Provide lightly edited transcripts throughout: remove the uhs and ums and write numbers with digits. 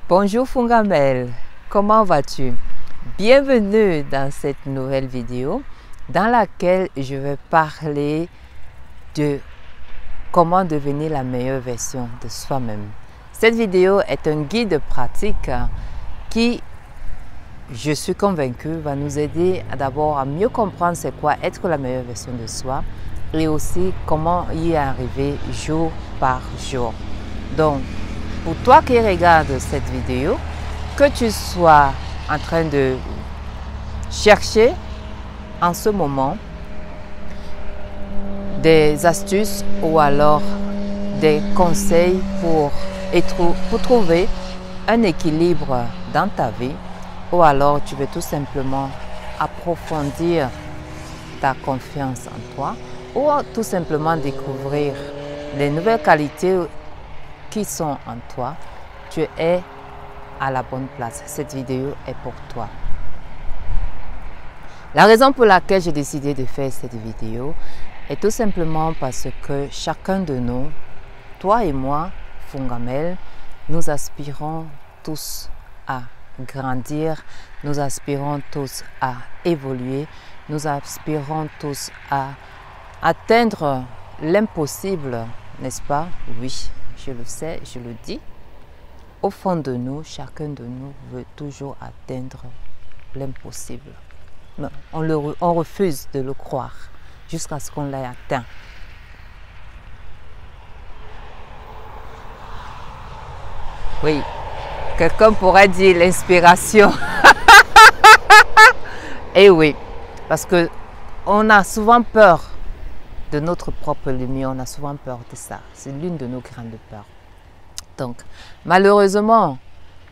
Bonjour Fungamel, comment vas-tu? Bienvenue dans cette nouvelle vidéo dans laquelle je vais parler de comment devenir la meilleure version de soi-même. Cette vidéo est un guide pratique qui, je suis convaincue, va nous aider d'abord à mieux comprendre c'est quoi être la meilleure version de soi et aussi comment y arriver jour par jour. Donc, pour toi qui regardes cette vidéo, que tu sois en train de chercher en ce moment des astuces ou alors des conseils pour trouver un équilibre dans ta vie, ou alors tu veux tout simplement approfondir ta confiance en toi, ou tout simplement découvrir les nouvelles qualités qui sont en toi, tu es à la bonne place. Cette vidéo est pour toi. La raison pour laquelle j'ai décidé de faire cette vidéo est tout simplement parce que chacun de nous, toi et moi, Fungamel, nous aspirons tous à grandir, nous aspirons tous à évoluer, nous aspirons tous à atteindre l'impossible, n'est-ce pas? Oui, je le sais, je le dis. Au fond de nous, chacun de nous veut toujours atteindre l'impossible. Mais on refuse de le croire jusqu'à ce qu'on l'ait atteint. Oui, quelqu'un pourrait dire l'inspiration. Et oui, parce que on a souvent peur de notre propre lumière, on a souvent peur de ça. C'est l'une de nos grandes peurs. Donc, malheureusement,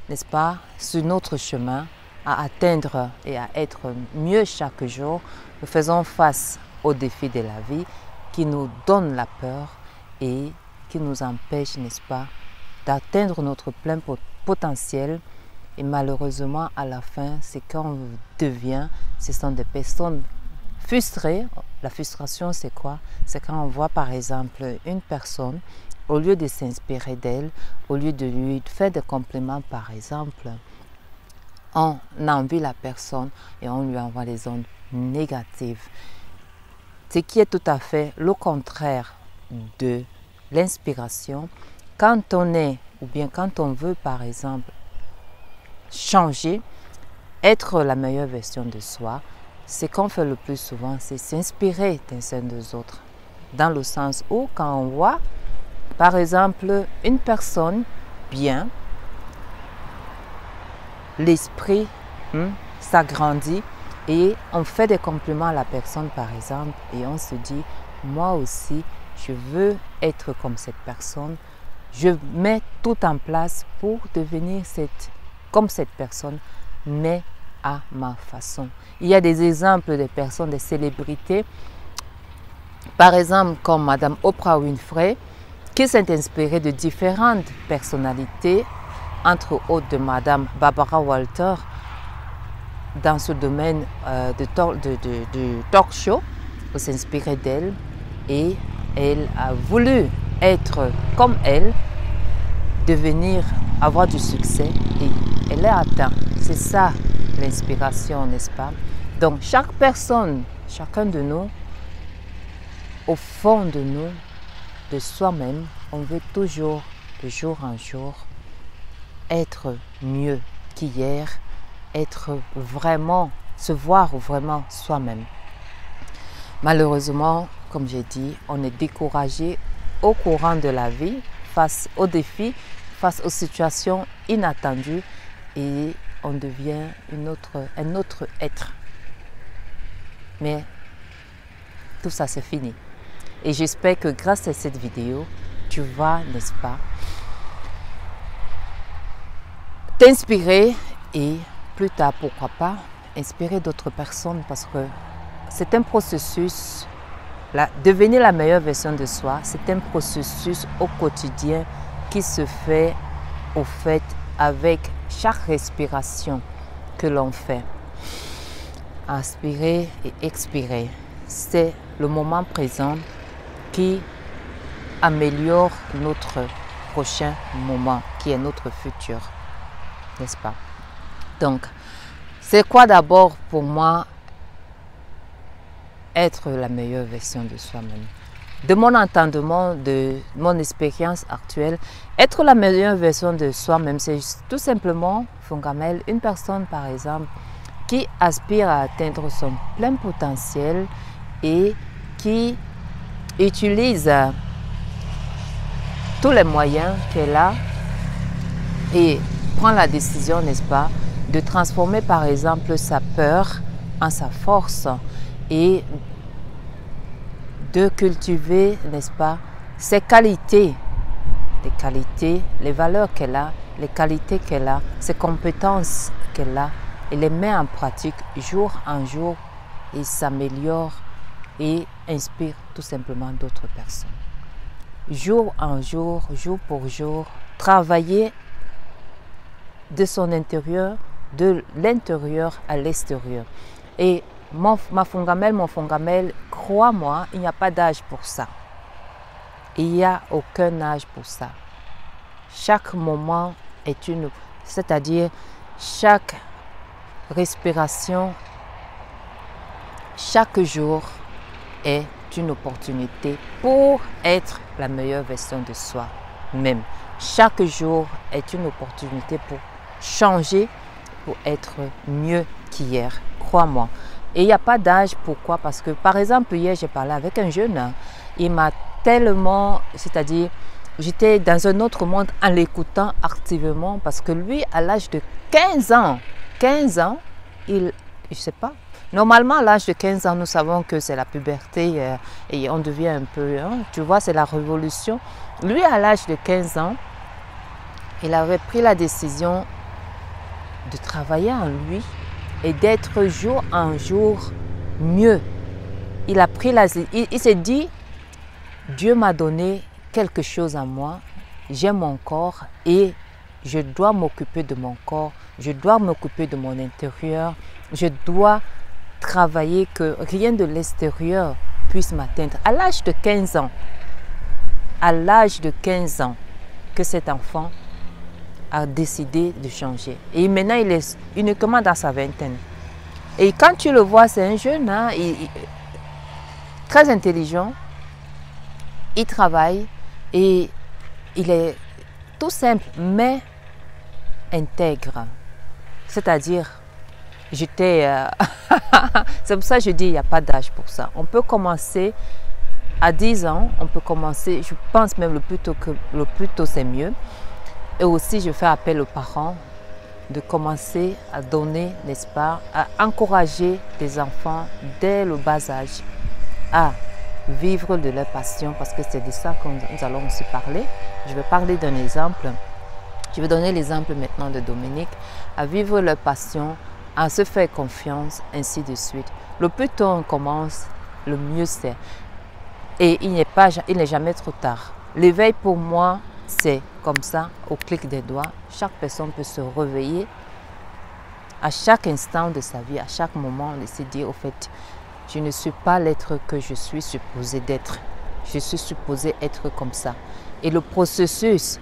n'est-ce pas, sur notre chemin à atteindre et à être mieux chaque jour, nous faisons face aux défis de la vie qui nous donnent la peur et qui nous empêchent, n'est-ce pas, d'atteindre notre plein potentiel. Et malheureusement, à la fin, c'est quand on devient, ce sont des personnes frustrées. La frustration, c'est quoi? C'est quand on voit par exemple une personne, au lieu de s'inspirer d'elle, au lieu de lui faire des compliments par exemple, on envie la personne et on lui envoie des ondes négatives. Ce qui est tout à fait le contraire de l'inspiration. Quand on est, ou bien quand on veut par exemple changer, être la meilleure version de soi, ce qu'on fait le plus souvent, c'est s'inspirer des uns des autres. Dans le sens où quand on voit par exemple une personne bien, l'esprit s'agrandit et on fait des compliments à la personne par exemple et on se dit moi aussi je veux être comme cette personne, je mets tout en place pour devenir comme cette personne, mais à ma façon. Il y a des exemples de personnes, des célébrités, par exemple comme Madame Oprah Winfrey, qui s'est inspirée de différentes personnalités, entre autres de Madame Barbara Walters, dans ce domaine de talk show, pour s'inspirer d'elle, et elle a voulu être comme elle, avoir du succès, et elle l'a atteint. C'est ça l'inspiration, n'est-ce pas? Donc chaque personne, chacun de nous, au fond de nous, de soi-même, on veut toujours, de jour en jour, être mieux qu'hier, se voir vraiment soi-même. Malheureusement, comme j'ai dit, on est découragé au courant de la vie, face aux défis, face aux situations inattendues et on devient un autre être. Mais tout ça c'est fini. Et j'espère que grâce à cette vidéo, tu vas, n'est-ce pas, t'inspirer et plus tard, pourquoi pas, inspirer d'autres personnes parce que c'est un processus, devenir la meilleure version de soi, c'est un processus au quotidien qui se fait au fait avec chaque respiration que l'on fait. Inspirer et expirer, c'est le moment présent qui améliore notre prochain moment, qui est notre futur. n'est-ce pas? Donc, c'est quoi d'abord pour moi être la meilleure version de soi-même? De mon entendement, de mon expérience actuelle, être la meilleure version de soi-même, c'est tout simplement, Fongamel, une personne par exemple qui aspire à atteindre son plein potentiel et qui utilise tous les moyens qu'elle a et prend la décision, n'est-ce pas, de transformer par exemple sa peur en sa force et de cultiver, n'est-ce pas, ses qualités, les valeurs qu'elle a, les qualités qu'elle a, ses compétences qu'elle a, et les met en pratique jour en jour et s'améliore et inspire tout simplement d'autres personnes. Jour en jour, jour pour jour, travailler de son intérieur, de l'intérieur à l'extérieur. Et mon Fongamel, crois-moi, il n'y a pas d'âge pour ça. Il n'y a aucun âge pour ça. Chaque moment est une, c'est-à-dire chaque respiration, chaque jour est une opportunité pour être la meilleure version de soi-même. Chaque jour est une opportunité pour changer, pour être mieux qu'hier. Crois-moi. Et il n'y a pas d'âge. Pourquoi? Parce que, par exemple, hier, j'ai parlé avec un jeune. Il m'a tellement, c'est-à-dire, j'étais dans un autre monde en l'écoutant activement parce que lui, à l'âge de 15 ans, je ne sais pas. Normalement, à l'âge de 15 ans, nous savons que c'est la puberté et on devient un peu, tu vois, c'est la révolution. Lui, à l'âge de 15 ans, il avait pris la décision de travailler en lui et d'être jour en jour mieux. Il a pris il s'est dit, Dieu m'a donné quelque chose en moi, j'ai mon corps et je dois m'occuper de mon corps, je dois m'occuper de mon intérieur, je dois travailler que rien de l'extérieur puisse m'atteindre. À l'âge de 15 ans, que cet enfant a décidé de changer. Et maintenant, il est uniquement dans sa vingtaine. Et quand tu le vois, c'est un jeune, très intelligent, il travaille et il est tout simple, mais intègre. C'est-à-dire, c'est pour ça que je dis, il n'y a pas d'âge pour ça. On peut commencer à 10 ans, on peut commencer, je pense même le plus tôt c'est mieux. Et aussi, je fais appel aux parents de commencer à donner, n'est-ce pas, à encourager les enfants dès le bas âge à vivre de leur passion, parce que c'est de ça que nous allons aussi parler. Je vais parler d'un exemple. Je vais donner l'exemple maintenant de Dominique, à vivre leur passion, à se faire confiance, ainsi de suite. Le plus tôt on commence, le mieux c'est. Et il n'est jamais trop tard. L'éveil pour moi, c'est comme ça, au clic des doigts. Chaque personne peut se réveiller à chaque instant de sa vie, à chaque moment, de se dire, au fait, je ne suis pas l'être que je suis supposé d'être. Je suis supposé être comme ça. Et le processus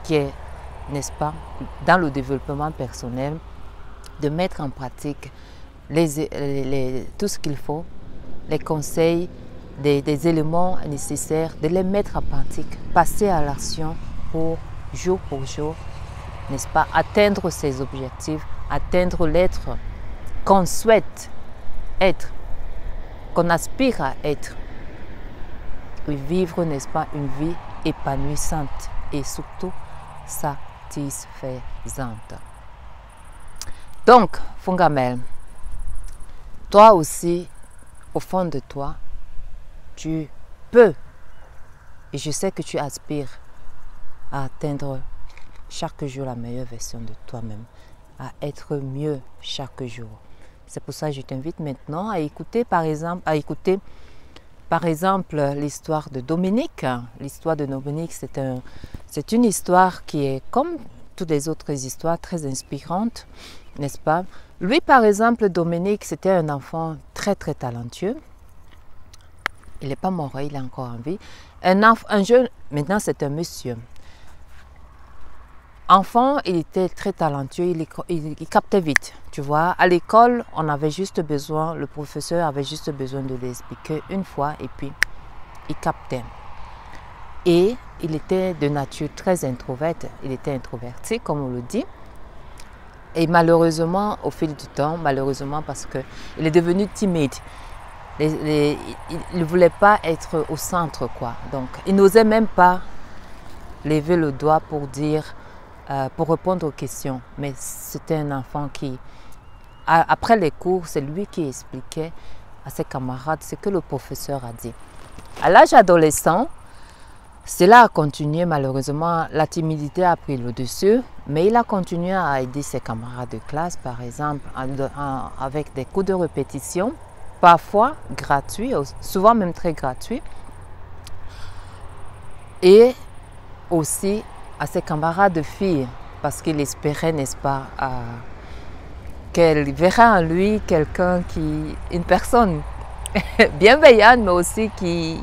qui est, n'est-ce pas, dans le développement personnel, de mettre en pratique tout ce qu'il faut, les conseils, des éléments nécessaires, de les mettre en pratique, passer à l'action pour jour, n'est-ce pas, atteindre ses objectifs, atteindre l'être qu'on souhaite être, qu'on aspire à être, et vivre, n'est-ce pas, une vie épanouissante et surtout satisfaisante. Donc, Fongamel, toi aussi, au fond de toi, tu peux, et je sais que tu aspires à atteindre chaque jour la meilleure version de toi-même, à être mieux chaque jour. C'est pour ça que je t'invite maintenant à écouter, par exemple, l'histoire de Dominique. L'histoire de Dominique, c'est une histoire qui est comme toutes les autres histoires, très inspirante, n'est-ce pas? Lui, par exemple, Dominique, c'était un enfant très, très talentueux. Il n'est pas mort, il est encore en vie. Un jeune, maintenant c'est un monsieur. Enfant, il était très talentueux, il captait vite. Tu vois, à l'école, on avait juste besoin, le professeur avait juste besoin de l'expliquer une fois et puis il captait. Et il était de nature très introvertie, il était introverti, comme on le dit. Et malheureusement, au fil du temps, malheureusement parce qu'il est devenu timide. Il ne voulait pas être au centre, quoi. Donc, il n'osait même pas lever le doigt pour dire, pour répondre aux questions. Mais c'était un enfant qui, après les cours, c'est lui qui expliquait à ses camarades ce que le professeur a dit. À l'âge adolescent, cela a continué, malheureusement, la timidité a pris le dessus, mais il a continué à aider ses camarades de classe, par exemple, avec des cours de répétition, parfois gratuits, souvent même très gratuits, et aussi à ses camarades de filles, parce qu'il espérait, n'est-ce pas, qu'elle verra en lui quelqu'un une personne bienveillante, mais aussi qui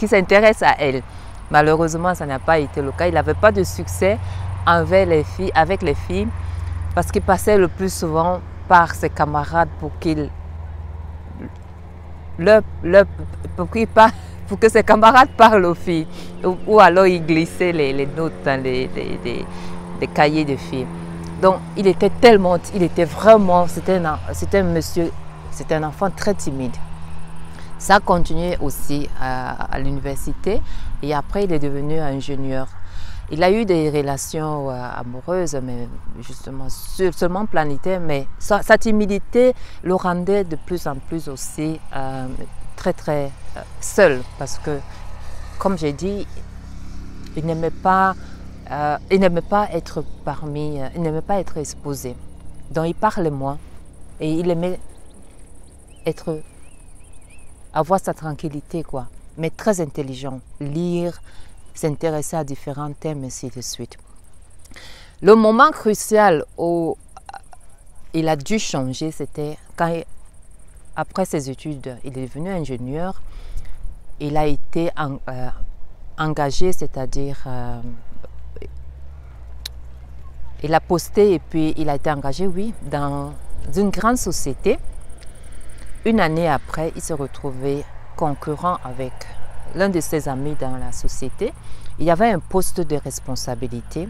s'intéresse à elle. Malheureusement, ça n'a pas été le cas. Il n'avait pas de succès avec les filles, parce qu'il passait le plus souvent par ses camarades pour que ses camarades parlent aux filles, ou alors il glissait les notes dans les cahiers de filles. Donc, il était vraiment, c'était un enfant très timide. Ça a continué aussi à l'université et après il est devenu ingénieur. Il a eu des relations amoureuses, mais justement seulement planétaires, mais sa timidité le rendait de plus en plus aussi très seul parce que, comme j'ai dit, il n'aimait pas être il n'aimait pas être exposé. Donc il parlait moins et il aimait avoir sa tranquillité, quoi, mais très intelligent, lire, s'intéresser à différents thèmes, ainsi de suite. Le moment crucial où il a dû changer, c'était quand, après ses études, il est devenu ingénieur, il a été engagé, c'est-à-dire il a posté et puis il a été engagé, oui, dans une grande société. Une année après, il s'est retrouvé concurrent avec l'un de ses amis dans la société. Il y avait un poste de responsabilité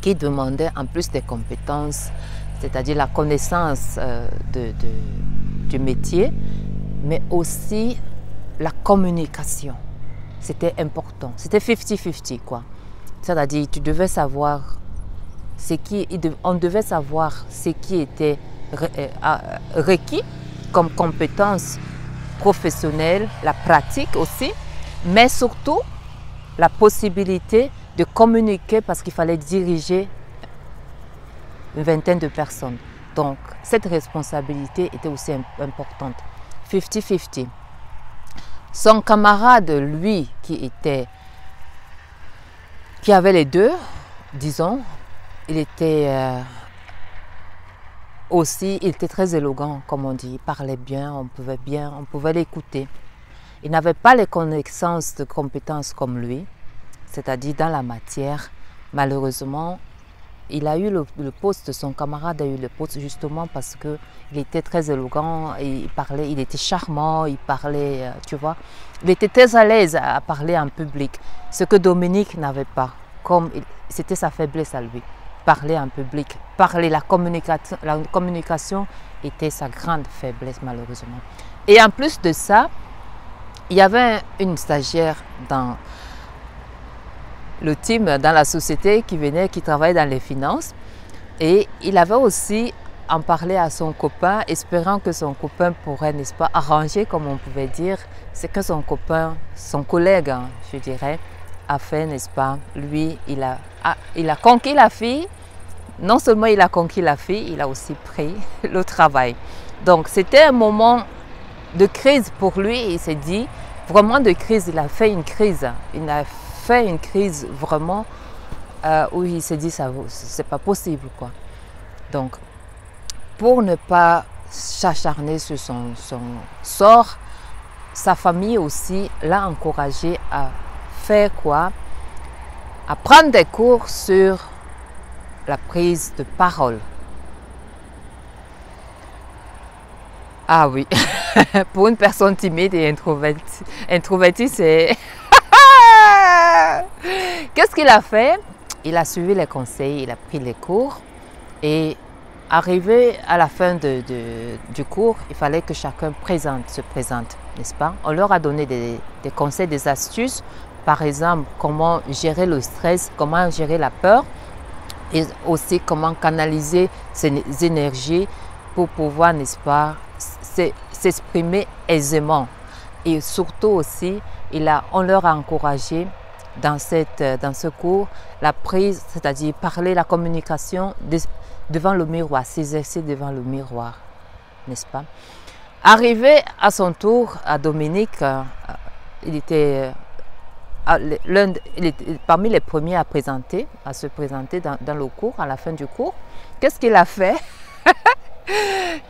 qui demandait en plus des compétences, c'est-à-dire la connaissance du métier, mais aussi la communication. C'était important. C'était 50-50, quoi. C'est-à-dire tu devais savoir on devait savoir ce qui était requis comme compétences professionnelles, la pratique aussi, mais surtout la possibilité de communiquer parce qu'il fallait diriger une vingtaine de personnes. Donc, cette responsabilité était aussi importante. 50-50. Son camarade, lui, qui avait les deux, disons, il était il était très élégant, comme on dit, il parlait bien, on pouvait l'écouter. Il n'avait pas les connaissances de compétences comme lui, c'est-à-dire dans la matière. Malheureusement, il a eu le poste, son camarade a eu le poste justement parce qu'il était très élégant, il parlait, il était charmant, il parlait, tu vois. Il était très à l'aise à parler en public, ce que Dominique n'avait pas, comme c'était sa faiblesse à lui. Parler en public, la communication était sa grande faiblesse malheureusement. Et en plus de ça, il y avait une stagiaire dans le team, dans la société qui travaillait dans les finances. Et il avait aussi en parlé à son copain, espérant que son copain pourrait, n'est-ce pas, arranger, comme on pouvait dire, ce que son copain, son collègue, hein, je dirais, a fait, n'est-ce pas. Lui, il a conquis la fille. Non seulement il a conquis la fille, il a aussi pris le travail. Donc c'était un moment de crise pour lui. Il s'est dit, vraiment de crise, il a fait une crise. Il a fait une crise vraiment où il s'est dit, c'est pas possible, quoi. Donc, pour ne pas s'acharner sur son sort, sa famille aussi l'a encouragé à faire quoi? À prendre des cours sur la prise de parole. Ah oui, pour une personne timide et introvertie, c'est... Qu'est-ce qu'il a fait? Il a suivi les conseils, il a pris les cours et arrivé à la fin du cours, il fallait que chacun se présente, n'est-ce pas? On leur a donné des conseils, des astuces, par exemple, comment gérer le stress, comment gérer la peur et aussi comment canaliser ses énergies pour pouvoir, n'est-ce pas, s'exprimer aisément. Et surtout aussi, on leur a encouragé dans ce cours la prise, c'est-à-dire parler, la communication devant le miroir, s'exercer devant le miroir, n'est-ce pas? Arrivé à son tour à Dominique, il était parmi les premiers à se présenter dans le cours, à la fin du cours. Qu'est-ce qu'il a fait?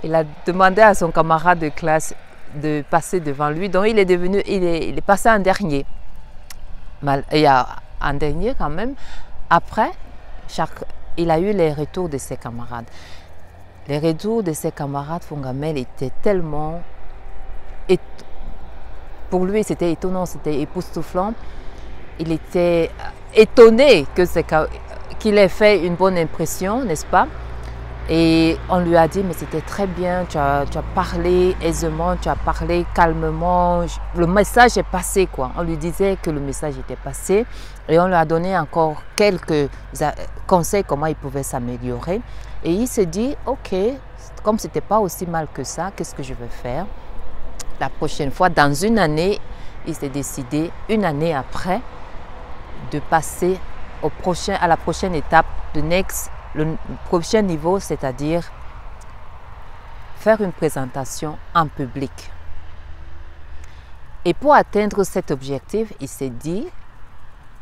Il a demandé à son camarade de classe de passer devant lui, donc il est passé en dernier. En dernier quand même. Après, il a eu les retours de ses camarades. Les retours de ses camarades, Fongamel était tellement... Pour lui, c'était étonnant, c'était époustouflant. Il était étonné qu'il ait fait une bonne impression, n'est-ce pas? Et on lui a dit, mais c'était très bien, tu as parlé aisément, tu as parlé calmement, le message est passé, quoi. On lui disait que le message était passé et on lui a donné encore quelques conseils comment il pouvait s'améliorer. Et il s'est dit, ok, comme ce n'était pas aussi mal que ça, qu'est-ce que je vais faire? La prochaine fois, dans une année, il s'est décidé, une année après, de passer à la prochaine étape, le prochain niveau, c'est-à-dire faire une présentation en public. Et pour atteindre cet objectif, il s'est dit,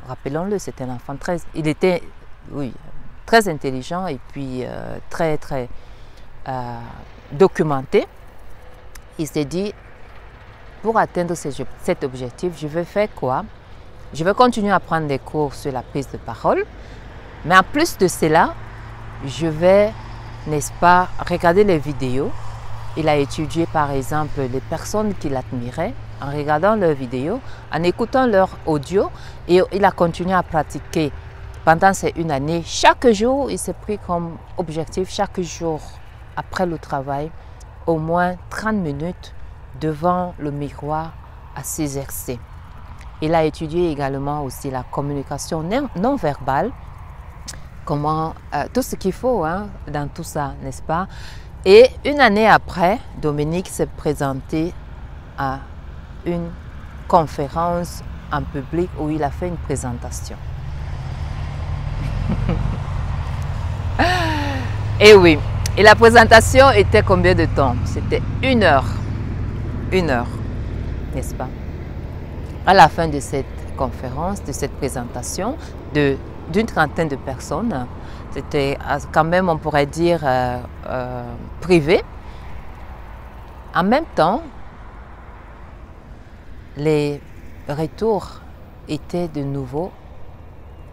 rappelons-le, c'était un enfant il était, oui, très intelligent et puis très documenté. Il s'est dit, pour atteindre cet objectif, je vais faire quoi? Je vais continuer à prendre des cours sur la prise de parole, mais en plus de cela, je vais, n'est-ce pas, regarder les vidéos. Il a étudié par exemple les personnes qu'il admirait en regardant leurs vidéos, en écoutant leur audio et il a continué à pratiquer pendant ces une année. Chaque jour, il s'est pris comme objectif, chaque jour après le travail, au moins 30 minutes devant le miroir à s'exercer. Il a étudié également aussi la communication non verbale, comment tout ce qu'il faut dans tout ça, n'est-ce pas? Et une année après, Dominique s'est présenté à une conférence en public où il a fait une présentation. Et oui, et la présentation était combien de temps? C'était 1 heure. 1 heure, n'est-ce pas? À la fin de cette conférence, de cette présentation, d'une trentaine de personnes, c'était quand même, on pourrait dire, privé. En même temps, les retours étaient de nouveau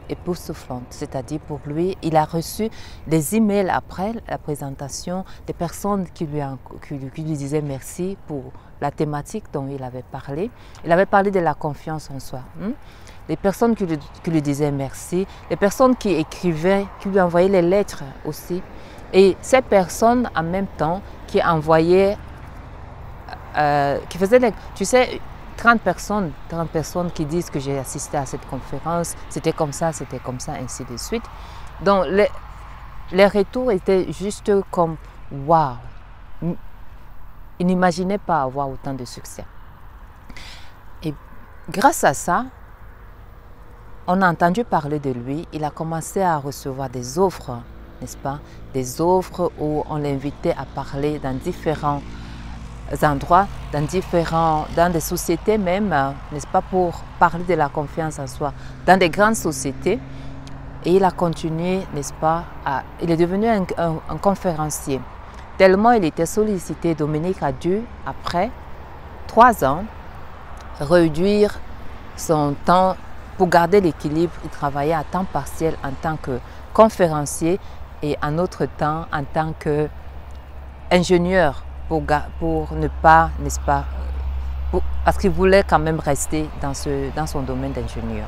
époustouflants. C'est-à-dire pour lui, il a reçu des emails après la présentation, des personnes qui lui disaient merci pour la thématique dont il avait parlé. Il avait parlé de la confiance en soi. Les personnes qui lui disaient merci, les personnes qui écrivaient, qui lui envoyaient les lettres aussi. Et ces personnes, en même temps, qui envoyaient, qui faisaient, tu sais, 30 personnes qui disent que j'ai assisté à cette conférence, c'était comme ça, ainsi de suite. Donc, les retours étaient juste comme « waouh ». Il n'imaginait pas avoir autant de succès. Et grâce à ça, on a entendu parler de lui. Il a commencé à recevoir des offres, n'est-ce pas? Des offres où on l'invitait à parler dans différents endroits, dans des sociétés même, n'est-ce pas, pour parler de la confiance en soi, dans des grandes sociétés. Et il a continué, n'est-ce pas, il est devenu un conférencier. Tellement il était sollicité, Dominique a dû, après 3 ans, réduire son temps pour garder l'équilibre, il travaillait à temps partiel en tant que conférencier et en autre temps en tant qu'ingénieur pour ne pas, n'est-ce pas, parce qu'il voulait quand même rester dans son domaine d'ingénieur.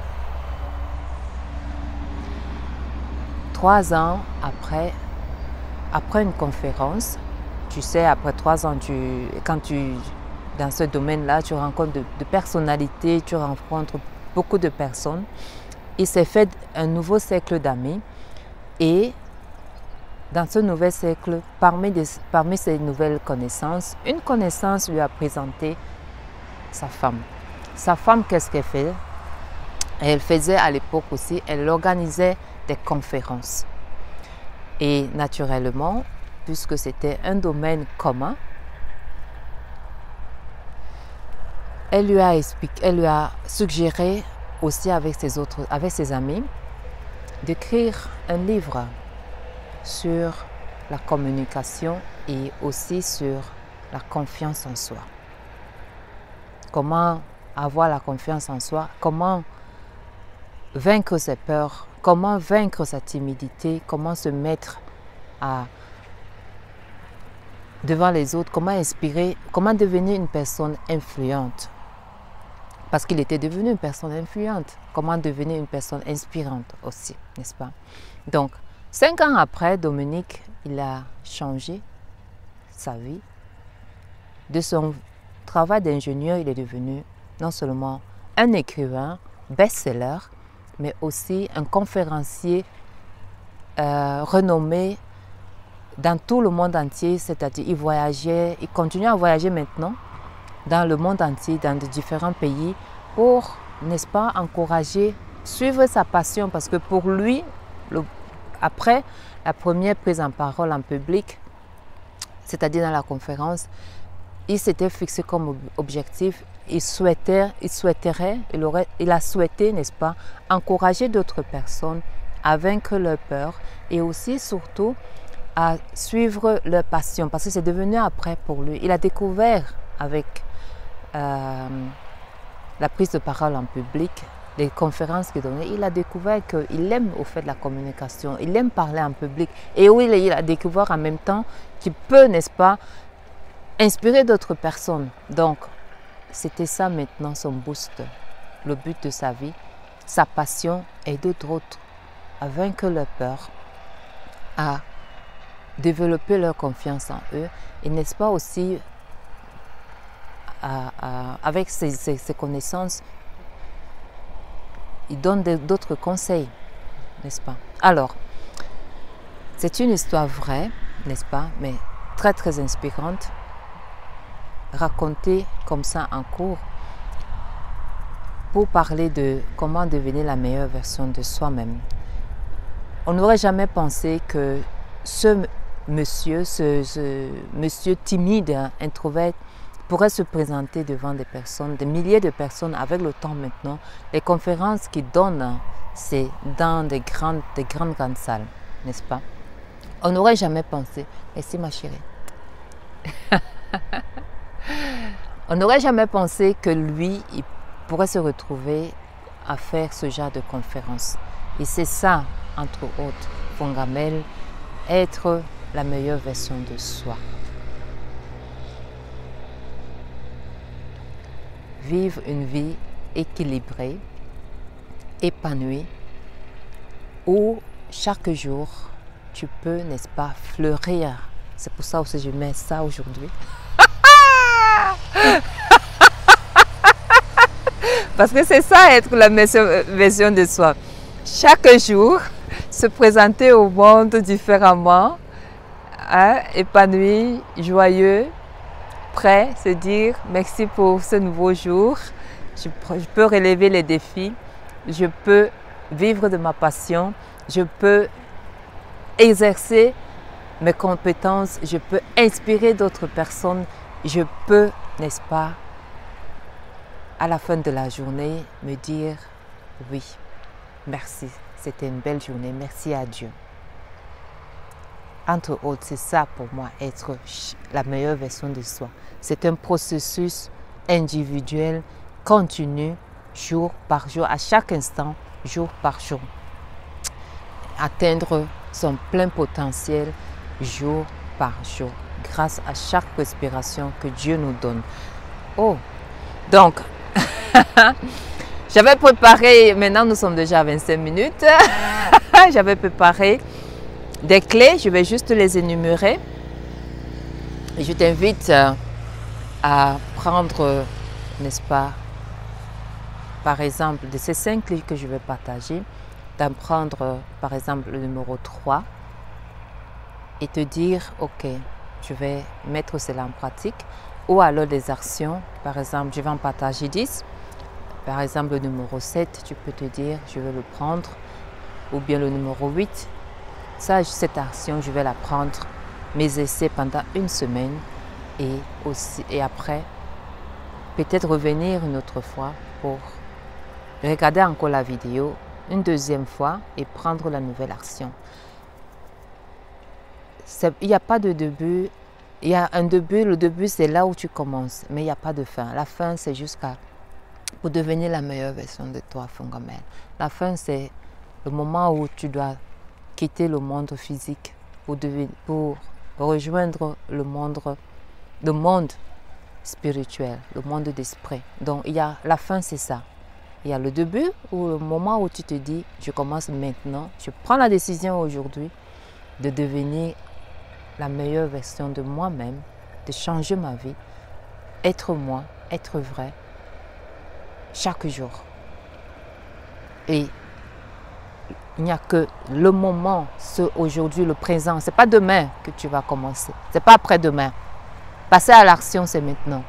3 ans après une conférence, tu sais, après 3 ans, dans ce domaine-là, tu rencontres de personnalités, tu rencontres beaucoup de personnes. Il s'est fait un nouveau cercle d'amis et dans ce nouvel cercle, parmi ces nouvelles connaissances, une connaissance lui a présenté sa femme. Sa femme, qu'est-ce qu'elle fait? Elle faisait à l'époque aussi, elle organisait des conférences. Et naturellement, puisque c'était un domaine commun, elle lui a suggéré aussi avec ses amis d'écrire un livre sur la communication et aussi sur la confiance en soi. Comment avoir la confiance en soi, comment vaincre ses peurs, comment vaincre sa timidité, comment se mettre devant les autres, comment inspirer, comment devenir une personne influente. Parce qu'il était devenu une personne influente. Comment devenir une personne inspirante aussi, n'est-ce pas? Donc, 5 ans après, Dominique, il a changé sa vie. De son travail d'ingénieur, il est devenu non seulement un écrivain, best-seller, mais aussi un conférencier renommé dans tout le monde entier. C'est-à-dire, il voyageait, il continue à voyager maintenant dans le monde entier, dans de différents pays, pour, n'est-ce pas, encourager, suivre sa passion, parce que pour lui, après la première prise en parole en public, c'est-à-dire dans la conférence, il s'était fixé comme objectif, il a souhaité, n'est-ce pas, encourager d'autres personnes à vaincre leur peur et aussi, surtout, à suivre leur passion, parce que c'est devenu après pour lui. Il a découvert avec la prise de parole en public, les conférences qu'il donnait, il a découvert qu'il aime au fait de la communication, il aime parler en public. Et oui, il a découvert en même temps qu'il peut, n'est-ce pas, inspirer d'autres personnes. Donc, c'était ça maintenant son boost, le but de sa vie, sa passion, et d'autres à vaincre leur peur, à développer leur confiance en eux, et n'est-ce pas aussi avec ses connaissances, il donne d'autres conseils, n'est-ce pas? Alors, c'est une histoire vraie, n'est-ce pas, mais très très inspirante, racontée comme ça en cours, pour parler de comment devenir la meilleure version de soi-même. On n'aurait jamais pensé que ce monsieur timide, introvert, pourrait se présenter devant des personnes, des milliers de personnes avec le temps maintenant. Les conférences qu'il donne, c'est dans des grandes salles, n'est-ce pas? On n'aurait jamais pensé. Merci ma chérie. On n'aurait jamais pensé que lui, il pourrait se retrouver à faire ce genre de conférences. Et c'est ça, entre autres, Fongamel, être la meilleure version de soi. Vivre une vie équilibrée, épanouie, où chaque jour, tu peux, n'est-ce pas, fleurir. C'est pour ça aussi que je mets ça aujourd'hui. Parce que c'est ça, être la meilleure version de soi. Chaque jour, se présenter au monde différemment, hein, épanoui, joyeux, prêt, se dire merci pour ce nouveau jour, je peux relever les défis, je peux vivre de ma passion, je peux exercer mes compétences, je peux inspirer d'autres personnes, je peux, n'est-ce pas, à la fin de la journée, me dire oui, merci, c'était une belle journée, merci à Dieu. Entre autres, c'est ça pour moi, être la meilleure version de soi. C'est un processus individuel, continu, jour par jour, à chaque instant, jour par jour. Atteindre son plein potentiel jour par jour, grâce à chaque respiration que Dieu nous donne. Oh, donc, j'avais préparé, maintenant nous sommes déjà à 25 minutes, j'avais préparé des clés, je vais juste les énumérer. Et je t'invite à prendre, n'est-ce pas, par exemple, de ces 5 clés que je vais partager, d'en prendre, par exemple, le numéro 3 et te dire, ok, je vais mettre cela en pratique. Ou alors des actions, par exemple, je vais en partager 10. Par exemple, le numéro 7, tu peux te dire, je vais le prendre. Ou bien le numéro 8, ça, cette action, je vais la prendre, mes essais pendant une semaine. Et après, peut-être revenir une autre fois pour regarder encore la vidéo une deuxième fois et prendre la nouvelle action. Il n'y a pas de début. Il y a un début, le début c'est là où tu commences, mais il n'y a pas de fin. La fin c'est jusqu'à pour devenir la meilleure version de toi, Fongamel. La fin c'est le moment où tu dois quitter le monde physique pour rejoindre le monde spirituel, le monde d'esprit. Donc la fin c'est ça. Il y a le début ou le moment où tu te dis, je commence maintenant, je prends la décision aujourd'hui de devenir la meilleure version de moi-même, de changer ma vie, être moi, être vrai, chaque jour. Et il n'y a que le moment, ce aujourd'hui, le présent. Ce n'est pas demain que tu vas commencer, ce n'est pas après-demain. Passer à l'action, c'est maintenant.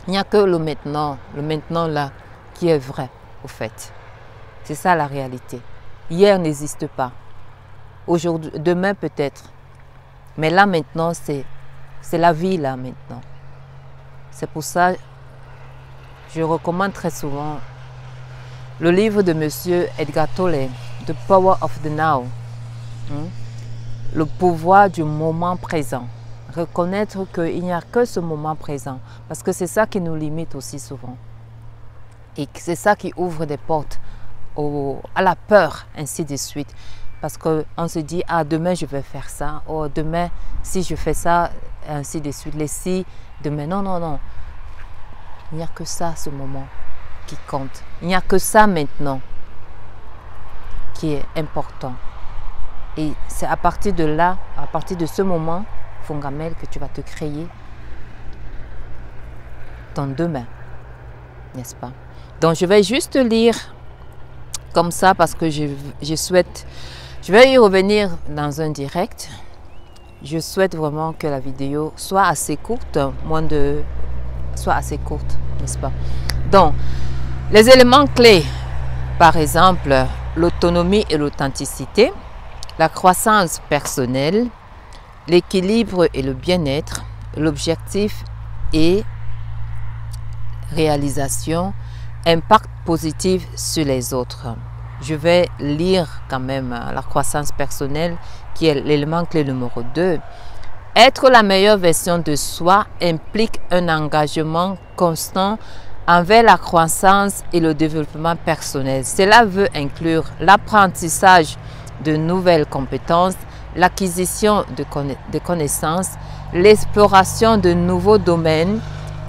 Il n'y a que le maintenant là, qui est vrai, au fait. C'est ça la réalité. Hier n'existe pas. Aujourd'hui, demain peut-être. Mais là maintenant, c'est la vie là maintenant. C'est pour ça, je recommande très souvent le livre de Monsieur Edgar Tolle, The Power of the Now. Le pouvoir du moment présent. Reconnaître qu'il n'y a que ce moment présent. Parce que c'est ça qui nous limite aussi souvent. Et c'est ça qui ouvre des portes à la peur, ainsi de suite. Parce qu'on se dit, ah, demain je vais faire ça. Oh, demain, si je fais ça, ainsi de suite. Les si, demain, non, non, non. Il n'y a que ça, ce moment, qui compte. Il n'y a que ça maintenant qui est important. Et c'est à partir de là, à partir de ce moment, Fongamel, que tu vas te créer ton demain. N'est-ce pas? Donc, je vais juste lire comme ça parce que je souhaite... Je vais y revenir dans un direct. Je souhaite vraiment que la vidéo soit assez courte, soit assez courte, n'est-ce pas? Donc, les éléments clés, par exemple, l'autonomie et l'authenticité, la croissance personnelle, l'équilibre et le bien-être, l'objectif et réalisation, impact positif sur les autres. Je vais lire quand même la croissance personnelle qui est l'élément clé numéro 2. Être la meilleure version de soi implique un engagement constant envers la croissance et le développement personnel. Cela veut inclure l'apprentissage de nouvelles compétences, l'acquisition de connaissances, l'exploration de nouveaux domaines,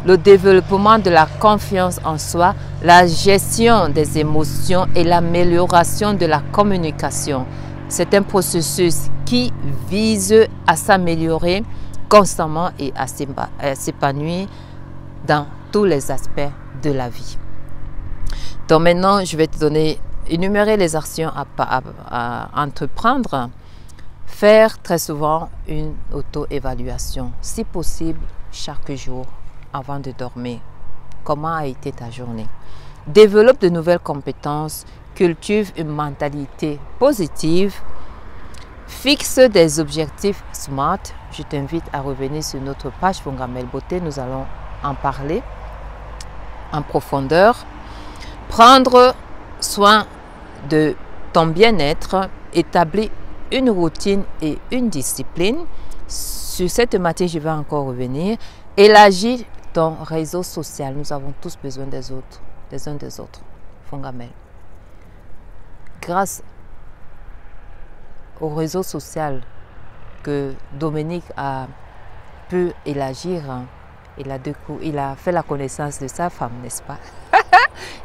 le développement de la confiance en soi, la gestion des émotions et l'amélioration de la communication. C'est un processus qui vise à s'améliorer constamment et à s'épanouir dans tous les aspects de la vie. Donc maintenant, je vais te énumérer les actions à entreprendre. Faire très souvent une auto-évaluation, si possible chaque jour avant de dormir. Comment a été ta journée? Développe de nouvelles compétences, cultive une mentalité positive, fixe des objectifs SMART. Je t'invite à revenir sur notre page Fongamel Beauté, nous allons en parler en profondeur. Prendre soin de ton bien-être, établir une routine et une discipline. Sur cette thématique, je vais encore revenir. Élargir ton réseau social. Nous avons tous besoin des autres, des uns des autres. Fongamel. Grâce au réseau social que Dominique a pu élargir, il a fait la connaissance de sa femme, n'est-ce pas?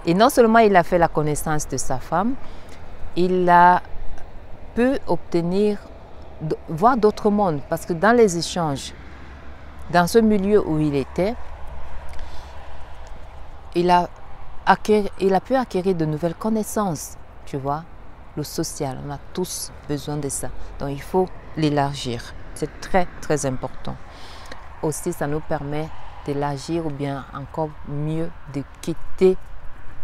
Et non seulement il a fait la connaissance de sa femme, il a pu obtenir, voir d'autres mondes, parce que dans les échanges, dans ce milieu où il était, il a pu acquérir de nouvelles connaissances, tu vois. Le social, on a tous besoin de ça. Donc il faut l'élargir. C'est très, très important. Aussi, ça nous permet d'élargir ou bien encore mieux de quitter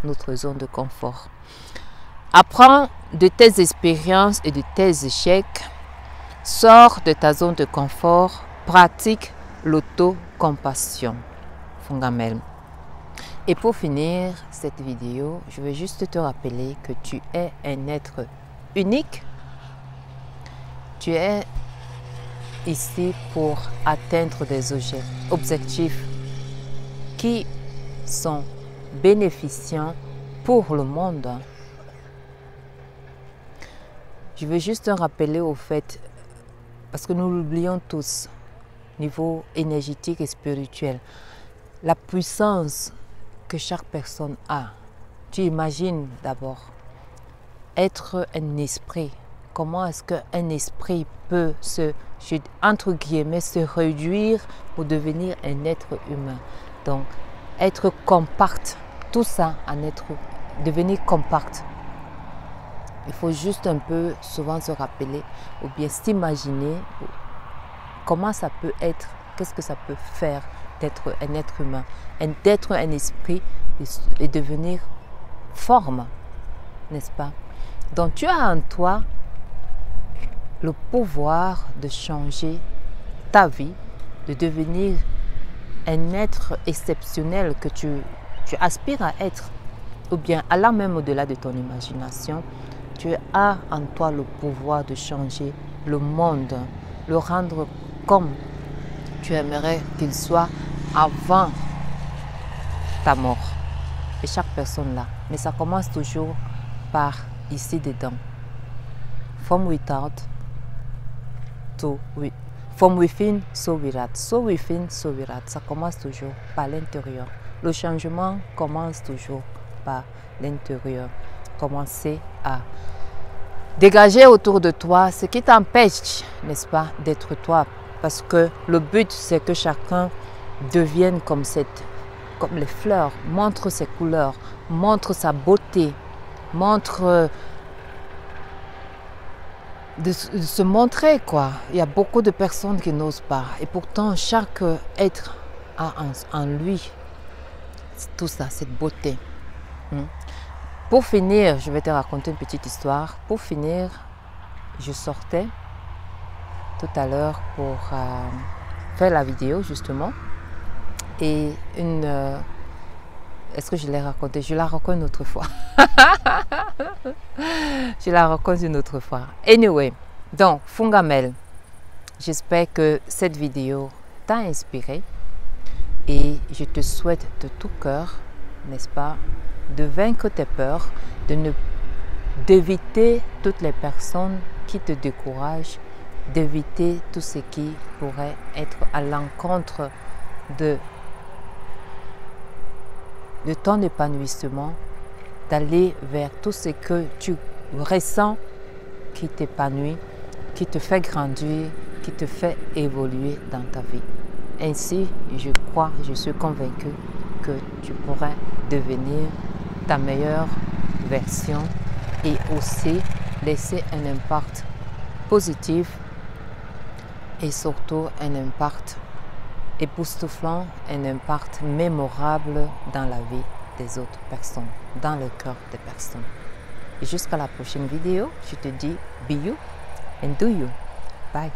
notre zone de confort. Apprends de tes expériences et de tes échecs. Sors de ta zone de confort. Pratique l'autocompassion. Fongamel. Et pour finir cette vidéo, je vais juste te rappeler que tu es un être unique. Tu es ici pour atteindre des objectifs qui sont bénéficiants pour le monde. Je veux juste te rappeler au fait, parce que nous l'oublions tous, niveau énergétique et spirituel, la puissance que chaque personne a. Tu imagines d'abord être un esprit. Comment est-ce qu'un esprit peut entre guillemets, se réduire pour devenir un être humain? Donc, être compact, tout ça devenir compact. Il faut juste un peu souvent se rappeler ou bien s'imaginer comment ça peut être, qu'est-ce que ça peut faire d'être un être humain, d'être un esprit et devenir forme, n'est-ce pas? Donc tu as en toi le pouvoir de changer ta vie, de devenir un être exceptionnel que tu aspires à être, ou bien allant même au-delà de ton imagination. Tu as en toi le pouvoir de changer le monde, le rendre comme tu aimerais qu'il soit avant ta mort. Et chaque personne là. Mais ça commence toujours par ici dedans. From without to from within, so without. So within, so without. Ça commence toujours par l'intérieur. Le changement commence toujours par l'intérieur. Commencez à dégager autour de toi ce qui t'empêche, n'est-ce pas, d'être toi. Parce que le but, c'est que chacun devienne comme les fleurs, montre ses couleurs, montre sa beauté, montre de se montrer, quoi. Il y a beaucoup de personnes qui n'osent pas. Et pourtant, chaque être a en lui tout ça, cette beauté. Pour finir, je vais te raconter une petite histoire. Pour finir, je sortais tout à l'heure pour faire la vidéo, justement. Et est-ce que je l'ai raconté? Je la raconte une autre fois. Je la raconte une autre fois. Anyway, donc, Fongamel, j'espère que cette vidéo t'a inspiré. Et je te souhaite de tout cœur, n'est-ce pas, de vaincre tes peurs, d'éviter toutes les personnes qui te découragent, d'éviter tout ce qui pourrait être à l'encontre de ton épanouissement, d'aller vers tout ce que tu ressens qui t'épanouit, qui te fait grandir, qui te fait évoluer dans ta vie. Ainsi, je crois, je suis convaincue que tu pourrais devenir ta meilleure version et aussi laisser un impact positif et surtout un impact époustouflant, un impact mémorable dans la vie des autres personnes, dans le cœur des personnes. Et jusqu'à la prochaine vidéo, je te dis be you and do you. Bye.